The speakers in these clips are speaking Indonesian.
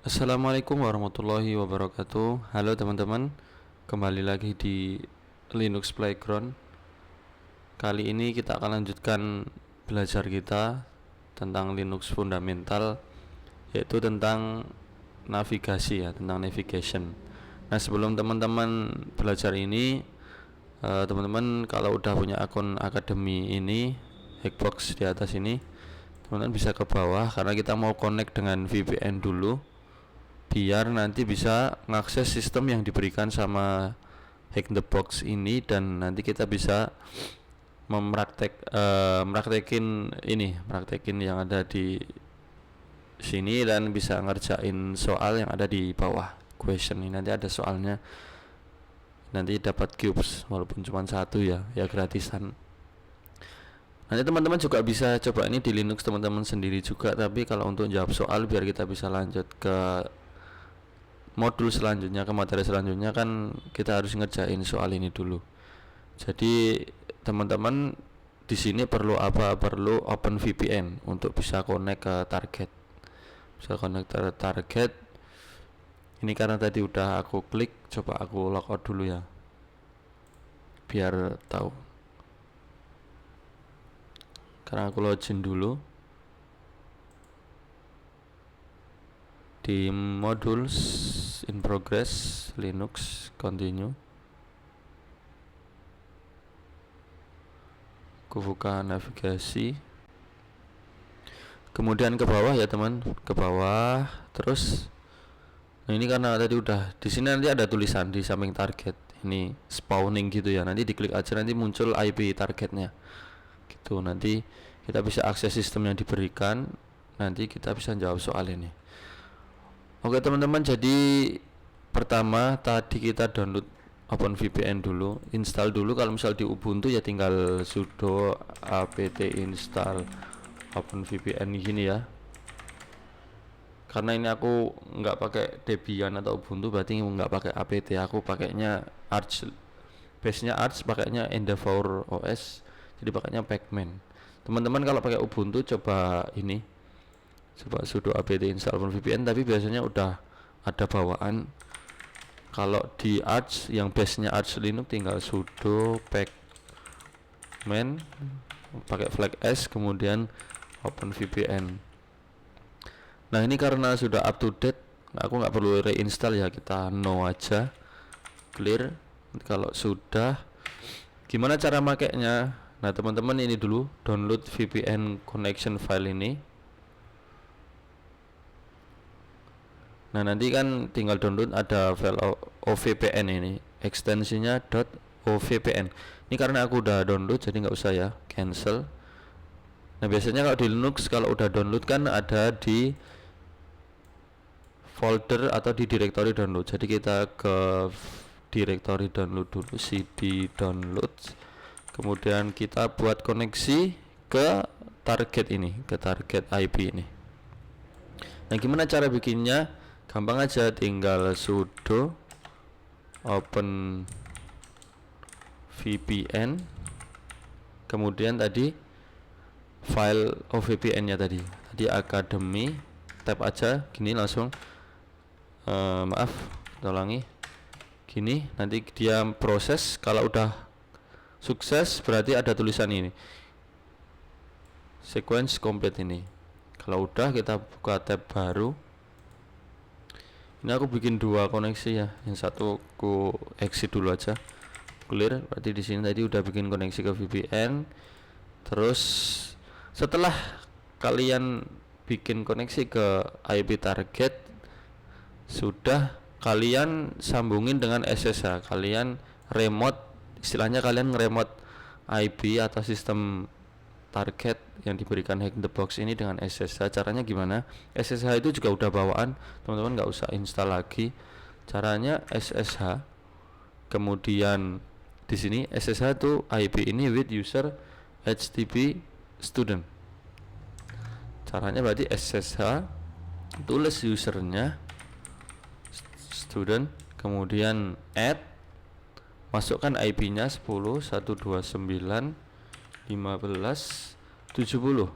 Assalamualaikum warahmatullahi wabarakatuh. Halo teman-teman, kembali lagi di Linux Playground. Kali ini kita akan lanjutkan belajar kita tentang Linux fundamental, yaitu tentang navigasi ya, tentang navigation. Nah, sebelum teman-teman belajar ini, teman-teman kalau udah punya akun akademi ini, Hackbox di atas ini, teman-teman bisa ke bawah karena kita mau connect dengan VPN dulu biar nanti bisa mengakses sistem yang diberikan sama Hack the Box ini, dan nanti kita bisa praktekin yang ada di sini dan bisa ngerjain soal yang ada di bawah question ini. Nanti ada soalnya, nanti dapat cubes walaupun cuma satu ya gratisan. Nanti teman-teman juga bisa coba ini di Linux teman-teman sendiri juga, tapi kalau untuk jawab soal biar kita bisa lanjut ke modul selanjutnya, ke materi selanjutnya, kan kita harus ngerjain soal ini dulu. Jadi teman-teman di sini perlu apa? Perlu open VPN untuk bisa connect ke target. Bisa connect ke target. Ini karena tadi udah aku klik, coba aku logout dulu ya. Biar tahu. Karena aku login dulu di modules in progress Linux continue. Aku buka navigasi, kemudian ke bawah ya teman, ke bawah terus. Nah, ini karena tadi udah di sini, nanti ada tulisan di samping target ini spawning gitu ya, nanti diklik aja nanti muncul IP targetnya gitu. Nanti kita bisa akses sistem yang diberikan, nanti kita bisa jawab soal ini. Oke teman-teman, jadi pertama tadi kita download OpenVPN dulu, install dulu. Kalau misal di Ubuntu ya tinggal sudo apt install OpenVPN gini ya. Karena ini aku nggak pakai Debian atau Ubuntu, berarti nggak pakai apt, aku pakainya Arch, base-nya Arch, pakainya Endeavour OS, jadi pakainya Pacman. Teman-teman kalau pakai Ubuntu coba ini, coba sudo apt install OpenVPN, tapi biasanya udah ada bawaan. Kalau di Arch yang base-nya Arch Linux tinggal sudo pacman pakai flag S kemudian OpenVPN. Nah, ini karena sudah up to date, aku nggak perlu reinstall ya, kita no aja, clear. Kalau sudah, gimana cara makainya? Nah teman-teman, ini dulu download VPN connection file ini. Nah nanti kan tinggal download, ada file OVPN ini, ekstensinya .ovpn. Ini karena aku udah download jadi nggak usah ya, cancel. Nah biasanya kalau di Linux kalau udah download kan ada di folder atau di directory download. Jadi kita ke directory download dulu, cd download, kemudian kita buat koneksi ke target ini, ke target IP ini. Nah gimana cara bikinnya? Gampang aja, tinggal sudo open VPN, kemudian tadi file OVPN nya tadi akademi, tap aja gini langsung, maaf ulangi gini, nanti dia proses. Kalau udah sukses berarti ada tulisan ini sequence complete ini. Kalau udah kita buka tab baru. Ini aku bikin dua koneksi ya, yang satu aku exit dulu aja, clear. Berarti di sini tadi udah bikin koneksi ke VPN. Terus setelah kalian bikin koneksi ke IP target, sudah kalian sambungin dengan SSH, kalian remote, istilahnya kalian nge-remote IP atau sistem target yang diberikan Hack the Box ini dengan SSH. Caranya gimana? SSH itu juga udah bawaan, teman-teman nggak usah install lagi. Caranya SSH, kemudian di sini SSH itu IP ini with user HTTP student. Caranya berarti SSH, tulis usernya student, kemudian add, masukkan IP-nya 10.129.15.70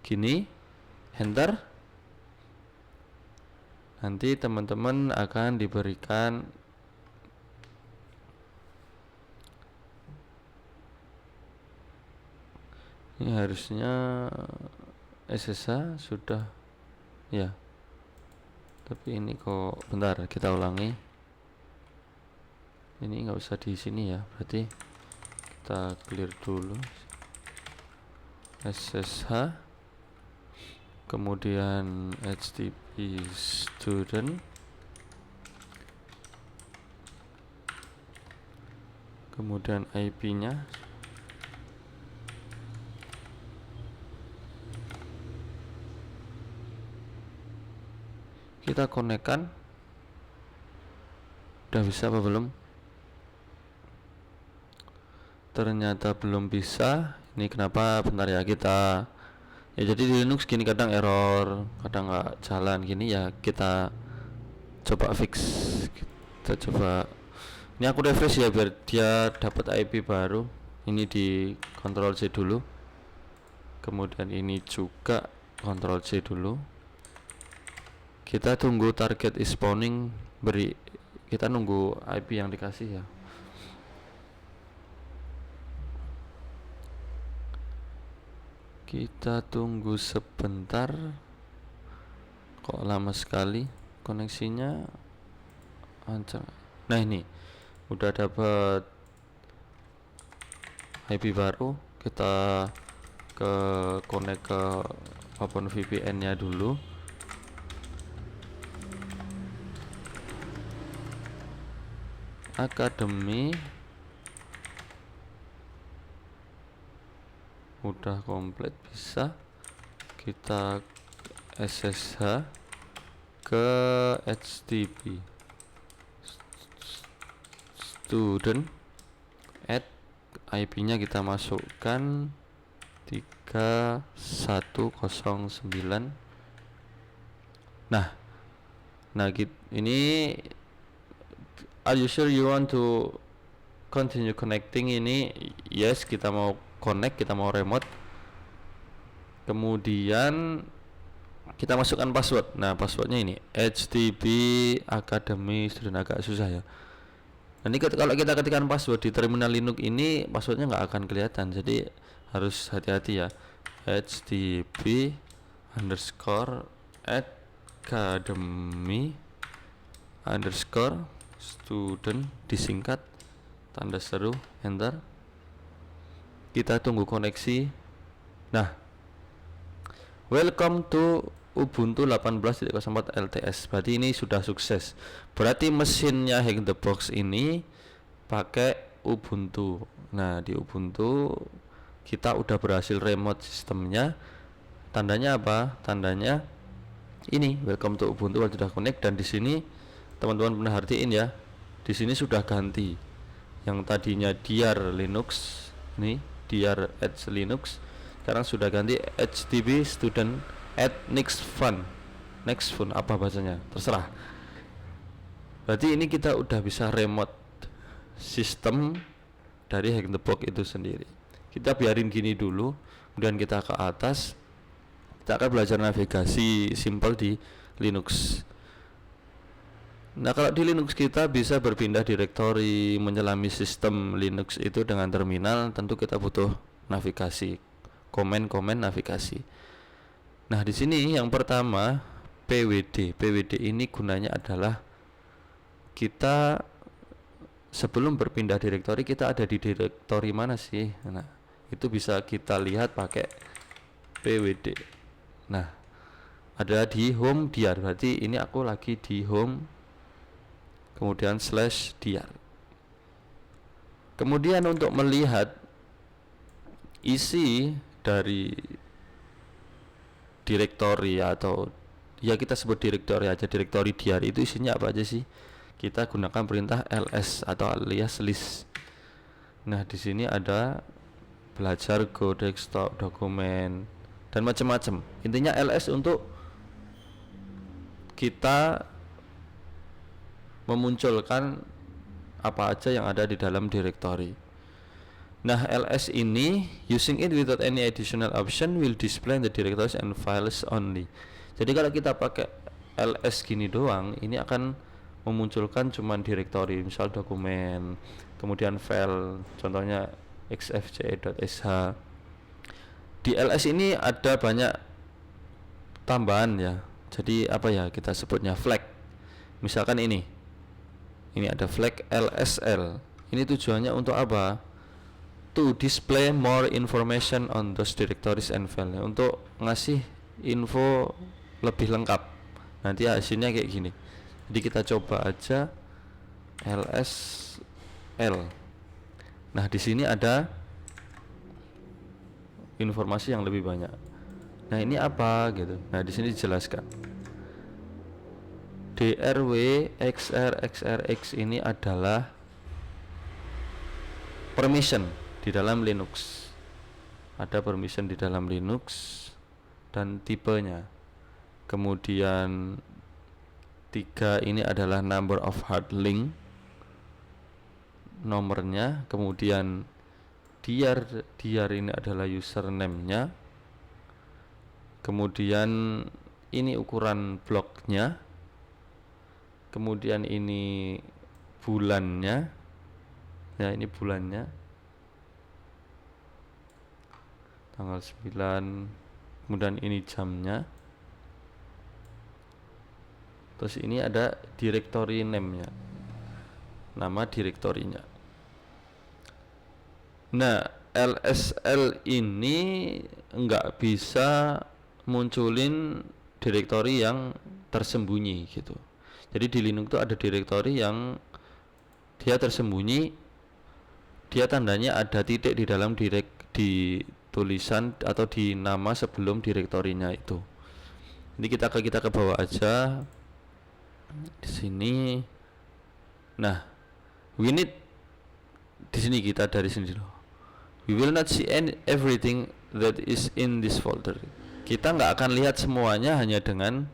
gini, enter. Nanti teman-teman akan diberikan ini, harusnya SSH sudah ya, tapi ini kok bentar, kita ulangi. Ini nggak usah di sini ya, berarti kita clear dulu SSH, kemudian HTTP student, kemudian IP-nya, kita konekkan. Udah bisa apa belum? Ternyata belum bisa. Ini kenapa? Bentar ya, kita ya, jadi di Linux gini kadang error, kadang nggak jalan gini ya, kita coba fix. Kita coba, ini aku refresh ya biar dia dapat IP baru. Ini di Ctrl C dulu, kemudian ini juga Ctrl C dulu. Kita tunggu target is spawning, kita nunggu IP yang dikasih ya. Kita tunggu sebentar. Kok lama sekali koneksinya? Ancang. Nah, ini udah dapat IP baru. Kita connect ke OpenVPN-nya dulu. Academy udah komplit, bisa kita SSH ke HTTP student, add IP-nya kita masukkan 3109. Nah ini, are you sure you want to continue connecting? Ini yes, kita mau connect, kita mau remote. Kemudian kita masukkan password. Nah, passwordnya ini HTTP Academy Student, agak susah ya. Nanti kalau kita ketikkan password di terminal Linux ini, passwordnya nggak akan kelihatan, jadi harus hati-hati ya. HTTP underscore academy underscore student, disingkat, tanda seru, enter. Kita tunggu koneksi. Nah, welcome to Ubuntu 18.04 LTS. Berarti ini sudah sukses. Berarti mesinnya Hack the Box ini pakai Ubuntu. Nah, di Ubuntu kita udah berhasil remote sistemnya. Tandanya apa? Tandanya ini, welcome to Ubuntu sudah connect. Dan di sini teman-teman pernah perhatiin ya, di sini sudah ganti. Yang tadinya diar Linux, nih diar Edge Linux, sekarang sudah ganti HTTP student at next fun apa bahasanya, terserah. Berarti ini kita udah bisa remote sistem dari Hack the Box itu sendiri. Kita biarin gini dulu, kemudian kita ke atas, kita akan belajar navigasi simple di Linux. Nah, kalau di Linux kita bisa berpindah direktori, menyelami sistem Linux itu dengan terminal. Tentu kita butuh navigasi, komen navigasi. Nah, di sini yang pertama PWD. PWD ini gunanya adalah kita sebelum berpindah direktori, kita ada di direktori mana sih? Nah, itu bisa kita lihat pakai PWD. Nah, ada di home diar, berarti ini aku lagi di home, kemudian /dir. Kemudian untuk melihat isi dari direktori, atau ya kita sebut direktori aja, direktori diar itu isinya apa aja sih? Kita gunakan perintah ls atau alias list. Nah, di sini ada belajar, go, desktop, dokumen, dan macam-macam. Intinya ls untuk kita memunculkan apa aja yang ada di dalam direktori. Nah, ls ini, using it without any additional option will display the directories and files only. Jadi kalau kita pakai ls gini doang, ini akan memunculkan cuman direktori, misal dokumen, kemudian file, contohnya xfce.sh. Di ls ini ada banyak tambahan ya, jadi apa ya, kita sebutnya flag. Misalkan ini ada flag lsl, ini tujuannya untuk apa? To display more information on those directories and file, untuk ngasih info lebih lengkap. Nanti hasilnya kayak gini. Jadi kita coba aja lsl. Nah, di sini ada informasi yang lebih banyak. Nah, ini apa gitu. Nah, di sini dijelaskan. drw xrxrx ini adalah permission di dalam Linux. Ada permission di dalam Linux dan tipenya. Kemudian 3 ini adalah number of hard link, nomornya. Kemudian dir ini adalah username-nya. Kemudian ini ukuran bloknya. Kemudian ini bulannya. Ya, ini bulannya. Tanggal 9. Kemudian ini jamnya. Terus ini ada directory name-nya, nama direktorinya. Nah, lsl ini enggak bisa munculin direktori yang tersembunyi gitu. Jadi di Linux itu ada direktori yang dia tersembunyi, dia tandanya ada titik di dalam di tulisan atau di nama sebelum direktorinya itu. Jadi kita ke bawah aja di sini. Nah, we need di sini, kita dari sini dulu. We will not see everything that is in this folder. Kita nggak akan lihat semuanya hanya dengan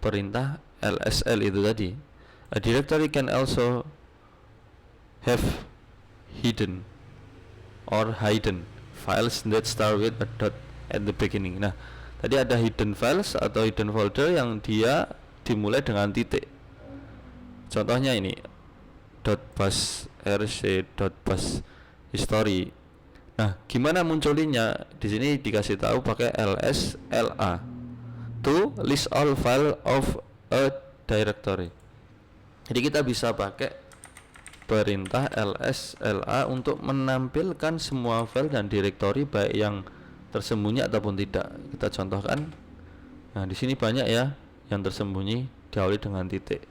perintah lsl itu tadi. A directory can also have hidden files that start with a dot at the beginning. Nah, tadi ada hidden files atau hidden folder yang dia dimulai dengan titik. Contohnya ini .bus rc.bus history. Nah, gimana munculinnya? Di sini dikasih tahu pakai lsla, to list all file of a directory. Jadi kita bisa pakai perintah lsla untuk menampilkan semua file dan direktori, baik yang tersembunyi ataupun tidak. Kita contohkan. Nah, di sini banyak ya yang tersembunyi, diawali dengan titik.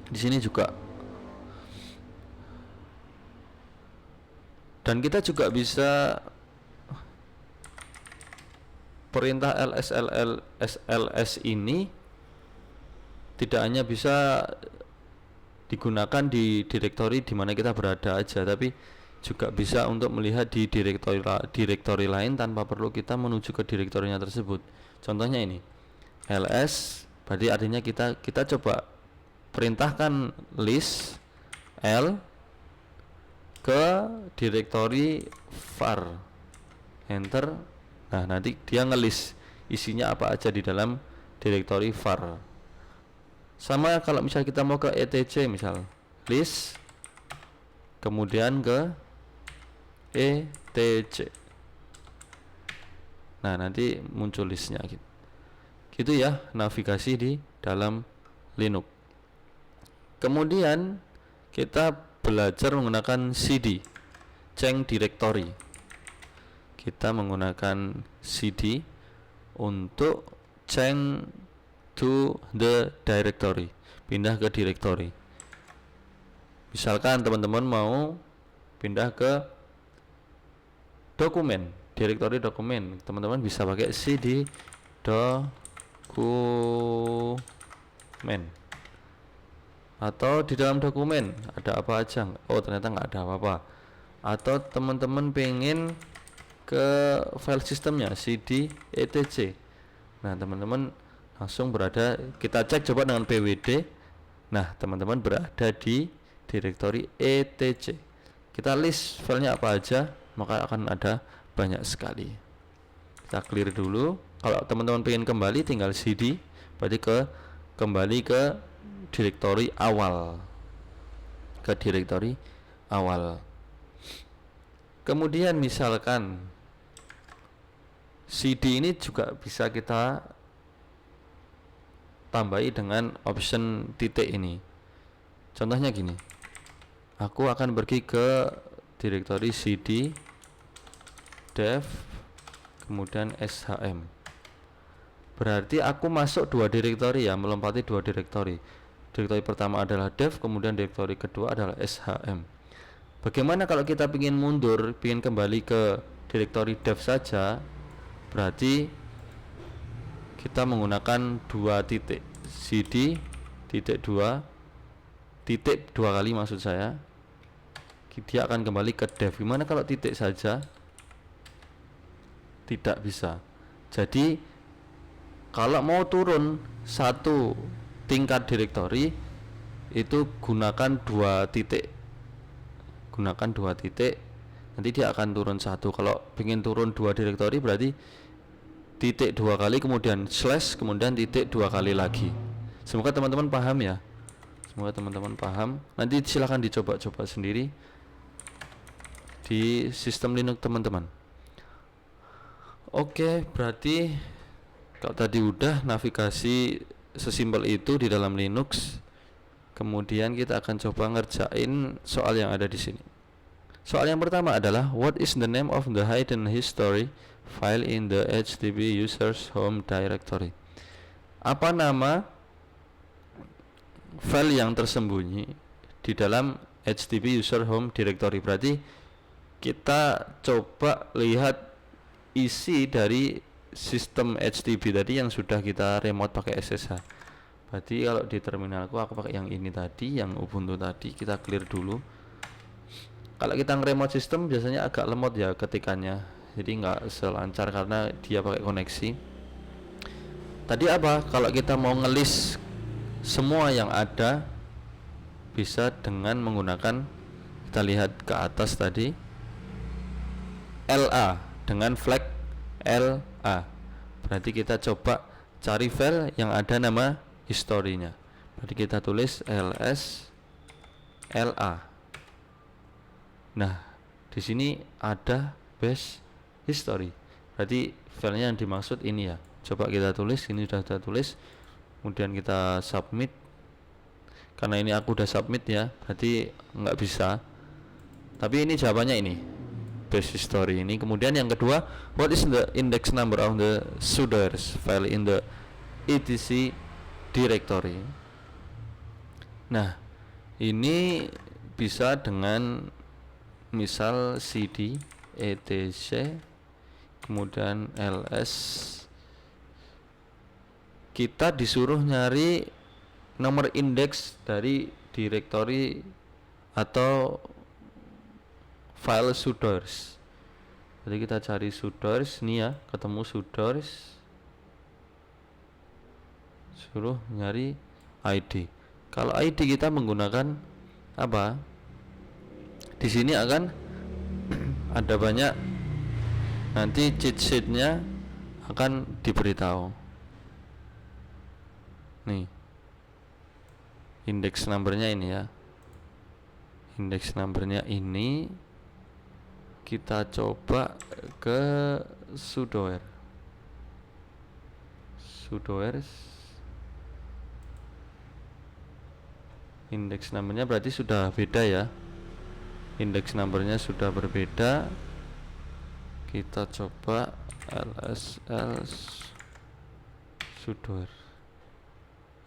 Di sini juga. Dan kita juga bisa perintah ls ini tidak hanya bisa digunakan di direktori di mana kita berada aja, tapi juga bisa untuk melihat di direktori lain tanpa perlu kita menuju ke direktorinya tersebut. Contohnya ini ls, berarti artinya kita coba perintahkan list l ke direktori var, enter. Nah, nanti dia ngelis isinya apa aja di dalam direktori var. Sama kalau misal kita mau ke etc, misal list kemudian ke etc. Nah, nanti muncul listnya gitu ya, navigasi di dalam Linux. Kemudian kita belajar menggunakan cd, change directory. Kita menggunakan cd untuk change to the directory, pindah ke direktori. Misalkan teman-teman mau pindah ke dokumen, direktori dokumen, teman-teman bisa pakai cd dokumen. Atau di dalam dokumen ada apa aja, oh ternyata nggak ada apa-apa. Atau teman-teman pengen ke file sistemnya cd etc. Nah, teman-teman langsung berada, kita cek coba dengan pwd. Nah, teman-teman berada di direktori etc. Kita list filenya apa aja, maka akan ada banyak sekali. Kita clear dulu. Kalau teman-teman pengen kembali tinggal cd, berarti kembali ke direktori awal, kemudian misalkan cd ini juga bisa kita tambahi dengan option titik ini. Contohnya gini, aku akan pergi ke direktori cd dev kemudian shm, berarti aku masuk dua direktori ya, melompati dua direktori. Direktori pertama adalah dev, kemudian direktori kedua adalah shm. Bagaimana kalau kita ingin mundur, ingin kembali ke direktori dev saja? Berarti kita menggunakan dua titik, cd titik dua kali maksud saya, dia akan kembali ke dev. Gimana kalau titik saja? Tidak bisa. Jadi kalau mau turun satu tingkat direktori itu gunakan dua titik, nanti dia akan turun satu. Kalau ingin turun dua direktori berarti titik dua kali, kemudian slash, kemudian titik dua kali lagi. Semoga teman-teman paham ya. Nanti silahkan dicoba-coba sendiri di sistem Linux teman-teman. Oke, berarti kalau tadi udah navigasi sesimpel itu di dalam Linux. Kemudian kita akan coba ngerjain soal yang ada di sini. Soal yang pertama adalah what is the name of the hidden history file in the HTTP users home directory? Apa nama file yang tersembunyi di dalam HTTP user home directory? Berarti kita coba lihat isi dari sistem HTTP tadi yang sudah kita remote pakai SSH. Berarti kalau di terminalku aku pakai yang ini tadi, yang Ubuntu tadi. Kita clear dulu. Kalau kita nge-remote sistem biasanya agak lemot ya ketikannya, jadi nggak selancar karena dia pakai koneksi. Tadi apa? Kalau kita mau ngelis semua yang ada, bisa dengan menggunakan, kita lihat ke atas tadi, LA dengan flag LA. Berarti kita coba cari file yang ada nama historinya. Berarti kita tulis ls LA. Nah, di sini ada base history. Berarti filenya yang dimaksud ini ya. Coba kita tulis, ini sudah kita tulis. Kemudian kita submit. Karena ini aku udah submit ya, berarti nggak bisa. Tapi ini jawabannya ini, base history ini. Kemudian yang kedua, what is the index number of the sudoers file in the etc directory? Nah, ini bisa dengan misal cd etc kemudian ls, kita disuruh nyari nomor indeks dari directory atau file sudoers. Jadi kita cari sudoers nih ya, ketemu sudoers, suruh nyari ID. Kalau ID kita menggunakan apa? Di sini akan ada banyak, nanti cheat sheet-nya akan diberitahu. Nih, index number-nya ini ya. Index number-nya ini kita coba ke sudoer. Sudoers. Index number-nya berarti sudah beda ya. Index numbernya sudah berbeda. Kita coba lsl sudoer.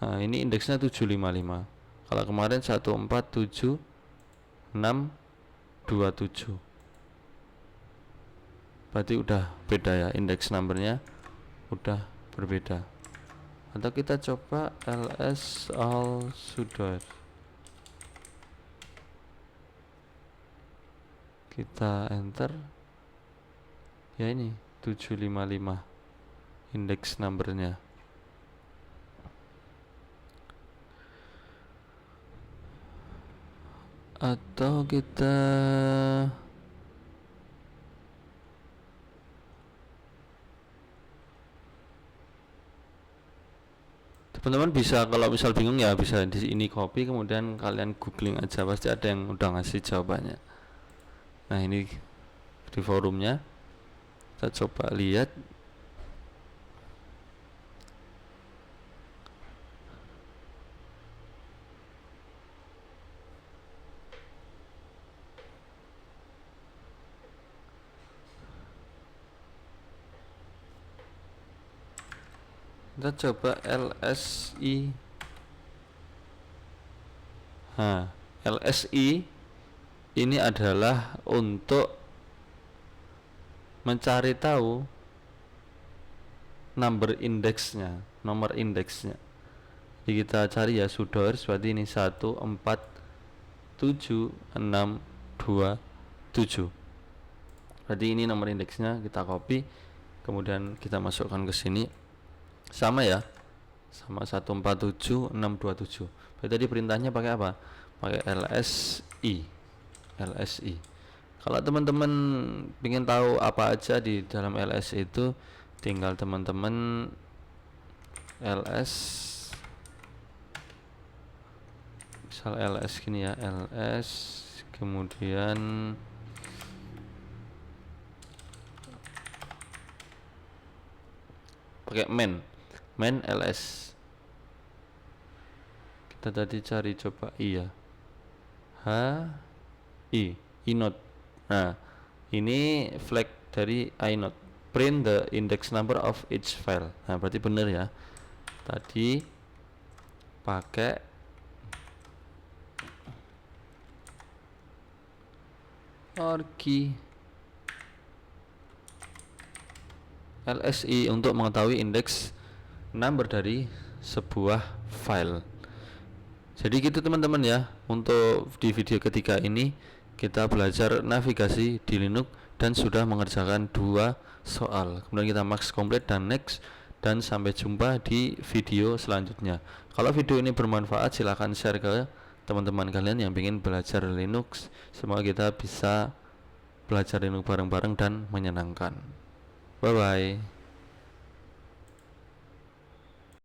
Nah, ini indeksnya 755. Kalau kemarin 147 627. Berarti udah beda ya, indeks numbernya udah berbeda. Atau kita coba ls all sudoer. Kita enter. Ya ini 755 indeks numbernya. Atau kita Teman-teman bisa kalau misal bingung ya bisa di ini copy kemudian kalian googling aja, pasti ada yang udah ngasih jawabannya. Nah ini di forumnya, kita coba lihat. Kita coba LSI. Nah, LSI ini adalah untuk mencari tahu nomor indeksnya. Jadi kita cari ya Sudors, berarti ini 14767. Berarti ini nomor indeksnya, kita copy, kemudian kita masukkan ke sini. Sama ya, sama 1476627. Berarti tadi perintahnya pakai apa? Pakai LSI. Kalau teman-teman ingin tahu apa aja di dalam LS itu, tinggal teman-teman LS, misal LS gini ya, LS kemudian pakai main LS. Kita tadi cari coba iya, inode. Nah ini flag dari inode, print the index number of each file. Nah berarti bener ya, tadi pakai argi LSI untuk mengetahui indeks number dari sebuah file. Jadi gitu teman-teman ya, untuk di video ketiga ini kita belajar navigasi di Linux dan sudah mengerjakan 2 soal. Kemudian kita max komplit dan next, dan sampai jumpa di video selanjutnya. Kalau video ini bermanfaat silahkan share ke teman-teman kalian yang ingin belajar Linux. Semoga kita bisa belajar Linux bareng-bareng dan menyenangkan. Bye bye.